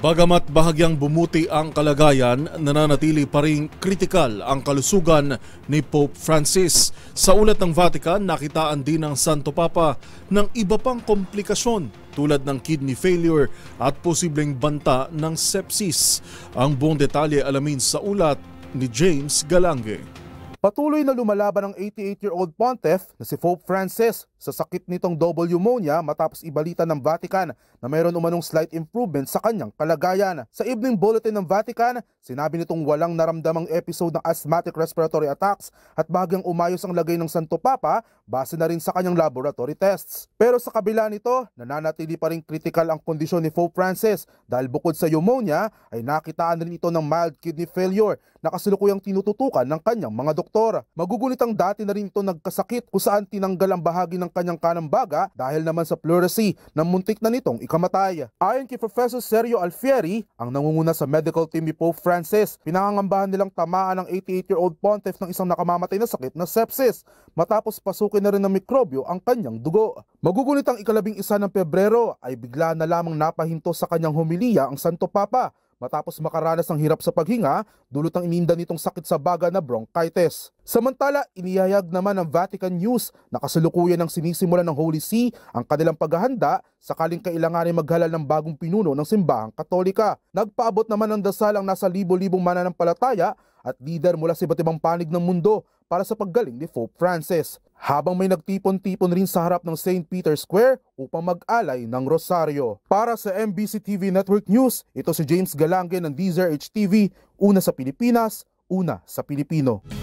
Bagamat bahagyang bumuti ang kalagayan, nananatili pa rin kritikal ang kalusugan ni Pope Francis. Sa ulat ng Vatican, nakitaan din ng Santo Papa ng iba pang komplikasyon tulad ng kidney failure at posibleng banta ng sepsis. Ang buong detalye alamin sa ulat ni James Galange. Patuloy na lumalaban ang 88-year-old Pontiff na si Pope Francis sa sakit nitong double pneumonia matapos ibalita ng Vatican na mayroon umanong slight improvement sa kanyang kalagayan. Sa evening bulletin ng Vatican, sinabi nitong walang naramdamang episode ng asthmatic respiratory attacks at bahagyang umayos ang lagay ng Santo Papa base na rin sa kanyang laboratory tests. Pero sa kabila nito, nananatili pa rin kritikal ang kondisyon ni Pope Francis dahil bukod sa pneumonia ay nakitaan rin ito ng mild kidney failure na kasalukuyang tinututukan ng kanyang mga doktor. Magugunit ang dati na rin ito nagkasakit kung saan tinanggal ang bahagi ng kanyang kanang baga dahil naman sa pleurisy na muntik na nitong ikamatay. Ayon kay Professor Sergio Alfieri, ang nangunguna sa medical team ni Pope Francis, pinangangambahan nilang tamaan ng 88-year-old Pontiff ng isang nakamamatay na sakit na sepsis matapos pasukin na rin ng mikrobyo ang kanyang dugo. Magugunit ang 11 ng Pebrero ay bigla na lamang napahinto sa kanyang homilya ang Santo Papa matapos makaranas ng hirap sa paghinga dulot ng ininda nitong sakit sa baga na bronchitis. Samantala, inihayag naman ng Vatican News na kasalukuyan ng sinisimulan ng Holy See ang kanilang paghahanda sakaling kailanganin maghalal ng bagong pinuno ng simbahang Katolika. Nagpaabot naman ng dasal ang nasa libo-libong mananampalataya at lider mula sa iba't ibang panig ng mundo para sa paggaling ni Pope Francis, habang may nagtipon-tipon rin sa harap ng St. Peter's Square upang mag-alay ng rosaryo. Para sa MBC TV Network News, ito si James Galange ng DZRH TV, una sa Pilipinas, una sa Pilipino.